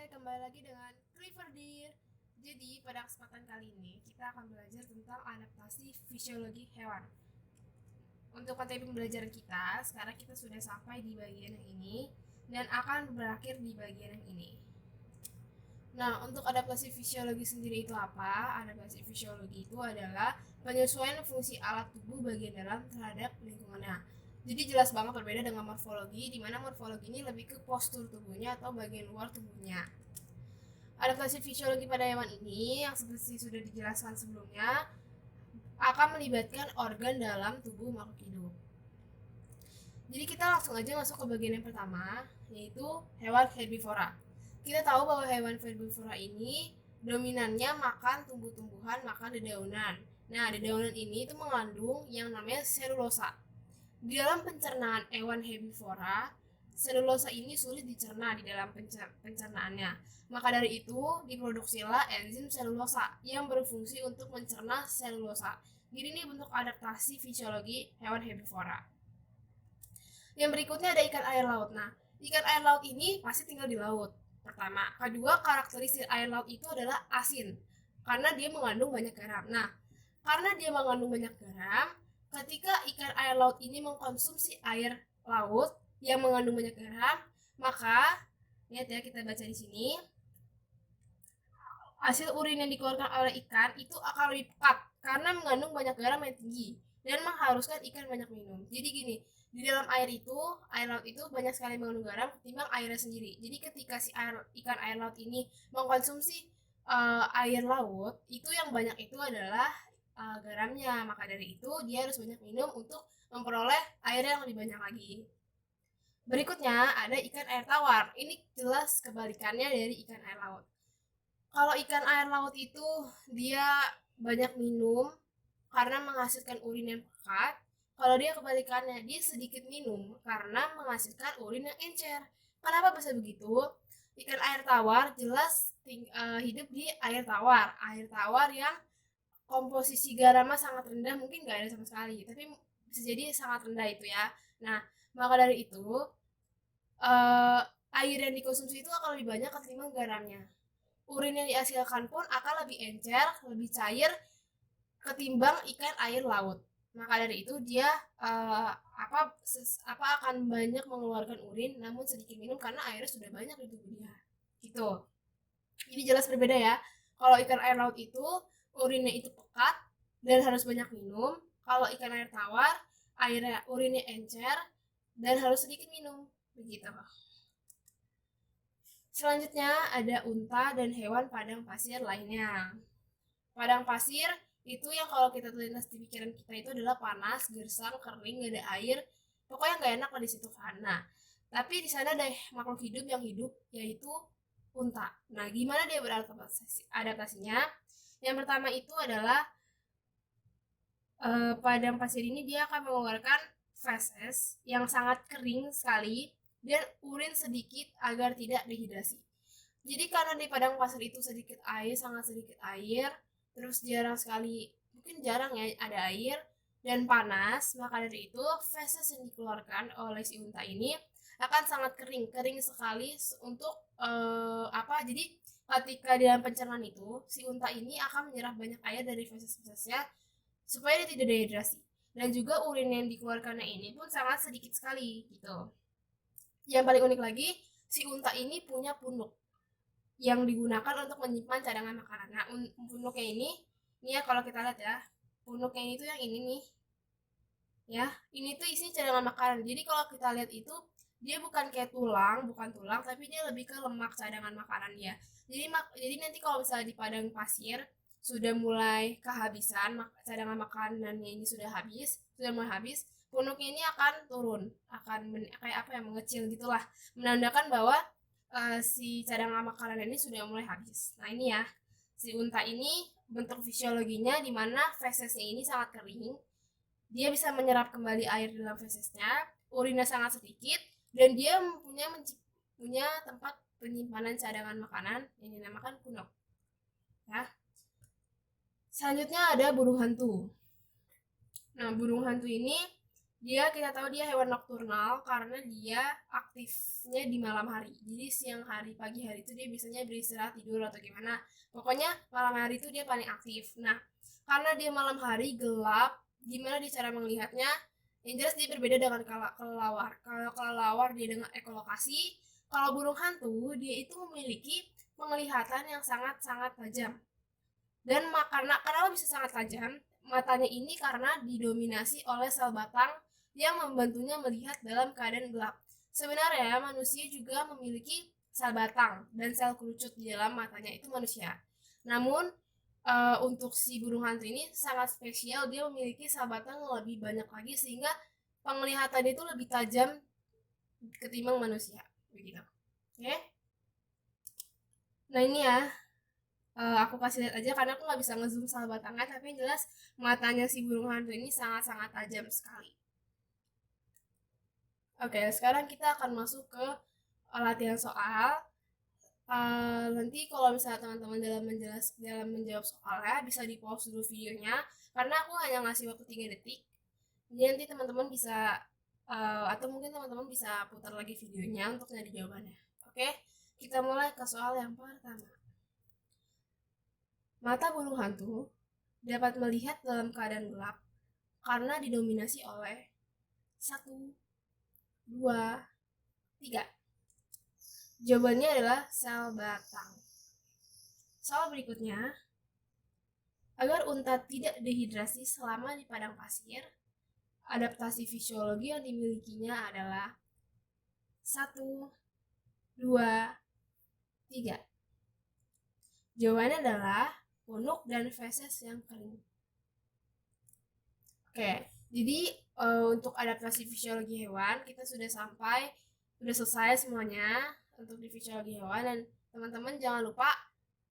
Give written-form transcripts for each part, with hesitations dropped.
kembali lagi dengan Clever Deer. Jadi pada kesempatan kali ini kita akan belajar tentang adaptasi fisiologi hewan. Untuk materi pembelajaran kita, sekarang kita sudah sampai di bagian yang ini dan akan berakhir di bagian yang ini. Nah, untuk adaptasi fisiologi sendiri itu apa? Adaptasi fisiologi itu adalah penyesuaian fungsi alat tubuh bagian dalam terhadap lingkungannya. Jadi jelas banget berbeda dengan morfologi, di mana morfologi ini lebih ke postur tubuhnya atau bagian luar tubuhnya. Adaptasi fisiologi pada hewan ini yang seperti sudah dijelaskan sebelumnya akan melibatkan organ dalam tubuh makhluk hidup. Jadi kita langsung aja masuk ke bagian yang pertama, yaitu hewan herbivora. Kita tahu bahwa hewan herbivora ini dominannya makan tumbuh-tumbuhan, makan dedaunan. Nah, dedaunan ini itu mengandung yang namanya selulosa. Di dalam pencernaan hewan herbivora, selulosa ini sulit dicerna di dalam pencernaannya. Maka dari itu, diproduksilah enzim selulosa yang berfungsi untuk mencerna selulosa. Jadi ini bentuk adaptasi fisiologi hewan herbivora. Yang berikutnya ada ikan air laut. Nah, ikan air laut ini pasti tinggal di laut. Pertama, kedua karakteristik air laut itu adalah asin karena dia mengandung banyak garam. Nah, karena dia mengandung banyak garam, ketika ikan air laut ini mengkonsumsi air laut yang mengandung banyak garam, maka lihat ya, kita baca di sini. Hasil urin yang dikeluarkan oleh ikan itu akan lebih pekat karena mengandung banyak garam yang tinggi dan mengharuskan ikan banyak minum. Jadi gini, di dalam air laut itu banyak sekali mengandung garam ketimbang airnya sendiri. Jadi ketika si ikan air laut ini mengkonsumsi air laut, itu yang banyak itu adalah garamnya. Maka dari itu dia harus banyak minum untuk memperoleh air yang lebih banyak lagi. Berikutnya ada ikan air tawar. Ini jelas kebalikannya dari ikan air laut. Kalau ikan air laut itu dia banyak minum karena menghasilkan urin yang pekat. Kalau dia kebalikannya, dia sedikit minum karena menghasilkan urin yang encer. Kenapa bisa begitu? Ikan air tawar jelas hidup di air tawar. Air tawar yang komposisi garamnya sangat rendah, mungkin nggak ada sama sekali, tapi bisa jadi sangat rendah itu ya. Nah, maka dari itu air yang dikonsumsi itu akan lebih banyak ketimbang garamnya. Urin yang dihasilkan pun akan lebih encer, lebih cair ketimbang ikan air laut. Maka dari itu dia akan banyak mengeluarkan urin namun sedikit minum karena airnya sudah banyak di tubuh dia. Gitu. Jadi jelas berbeda ya. Kalau ikan air laut itu urinnya itu pekat dan harus banyak minum. Kalau ikan air tawar, urinnya encer dan harus sedikit minum. Begitu. Selanjutnya ada unta dan hewan padang pasir lainnya. Padang pasir itu yang kalau kita terlintas di pikiran kita itu adalah panas, gersang, kering, gak ada air, pokoknya nggak enak lah di situ kan. Nah, tapi di sana ada makhluk hidup yang hidup yaitu unta. Nah, gimana dia beradaptasinya? Yang pertama itu adalah padang pasir ini dia akan mengeluarkan feses yang sangat kering sekali dan urin sedikit agar tidak dehidrasi. Jadi karena di padang pasir itu sedikit air, sangat sedikit air, terus jarang sekali, mungkin jarang ya ada air dan panas, maka dari itu feses yang dikeluarkan oleh si unta ini akan sangat kering, kering sekali untuk jadi ketika dalam pencernaan itu si unta ini akan menyerap banyak air dari feses-fesesnya supaya dia tidak dehidrasi. Dan juga urin yang dikeluarkannya ini pun sangat sedikit sekali gitu. Yang paling unik lagi, si unta ini punya punuk yang digunakan untuk menyimpan cadangan makanan. Nah, punuknya ini ya kalau kita lihat ya, punuknya ini tuh yang ini nih. Ya, ini tuh isinya cadangan makanan. Jadi kalau kita lihat itu dia bukan kayak bukan tulang, tapi dia lebih ke lemak cadangan makanan dia. Jadi nanti kalau misalnya di padang pasir sudah mulai kehabisan cadangan makanannya ini sudah mulai habis, punuknya ini akan turun, kayak apa ya, mengecil gitulah, menandakan bahwa si cadangan makanan ini sudah mulai habis. Nah ini ya, si unta ini bentuk fisiologinya di mana fesesnya ini sangat kering, dia bisa menyerap kembali air dalam fesesnya, urinnya sangat sedikit, dan dia punya tempat penyimpanan cadangan makanan yang dinamakan punuk. Ya. Selanjutnya ada burung hantu. Nah, burung hantu ini Dia kita tahu dia hewan nokturnal karena dia aktifnya di malam hari. Jadi siang hari, pagi hari itu dia biasanya beristirahat tidur atau gimana. Pokoknya malam hari itu dia paling aktif. Nah, karena dia malam hari gelap, gimana dia cara melihatnya? Yang jelas dia berbeda dengan kelelawar. Kalau kelelawar dia dengan ekolokasi, kalau burung hantu dia itu memiliki penglihatan yang sangat-sangat tajam. Dan karena kenapa bisa sangat tajam? Matanya ini karena didominasi oleh sel batang yang membantunya melihat dalam keadaan gelap. Sebenarnya manusia juga memiliki sel batang dan sel kerucut di dalam matanya itu manusia. Namun untuk si burung hantu ini sangat spesial, dia memiliki sel batang yang lebih banyak lagi sehingga penglihatannya itu lebih tajam ketimbang manusia. Begitu. Oke? Nah ini ya, aku kasih lihat aja karena aku nggak bisa ngezoom sama batangnya, tapi yang jelas matanya si burung hantu ini sangat-sangat tajam sekali. Oke, sekarang kita akan masuk ke latihan soal. Nanti kalau misalnya teman-teman dalam menjawab soalnya bisa di pause dulu videonya karena aku hanya ngasih waktu 3 detik. Jadi nanti teman-teman bisa atau mungkin teman-teman bisa putar lagi videonya untuk nyari jawabannya. Oke, kita mulai ke soal yang pertama. Mata burung hantu dapat melihat dalam keadaan gelap karena didominasi oleh 1, 2, 3. Jawabannya adalah sel batang. Soal berikutnya, agar unta tidak dehidrasi selama di padang pasir, adaptasi fisiologi yang dimilikinya adalah 1, 2, 3. Jawabannya adalah punuk dan feses yang kering. Oke, jadi untuk adaptasi fisiologi hewan kita sudah selesai semuanya untuk di fisiologi hewan, dan teman-teman jangan lupa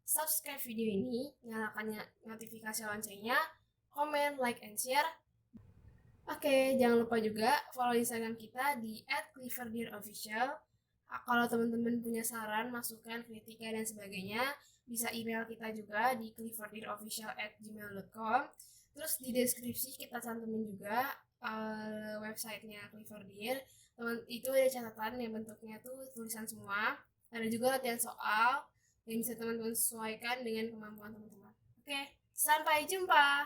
subscribe video ini, nyalakan notifikasi loncengnya, komen, like, and share. Oke, jangan lupa juga follow Instagram kita di @cleverdeerofficial. Kalau teman-teman punya saran, masukan, kritikan, dan sebagainya, bisa email kita juga di cleverdeerofficial@gmail.com. Terus di deskripsi kita cantumin juga websitenya Clever Deer. Itu ada catatan yang bentuknya tuh tulisan semua. Ada juga latihan soal yang bisa teman-teman sesuaikan dengan kemampuan teman-teman. Oke, sampai jumpa.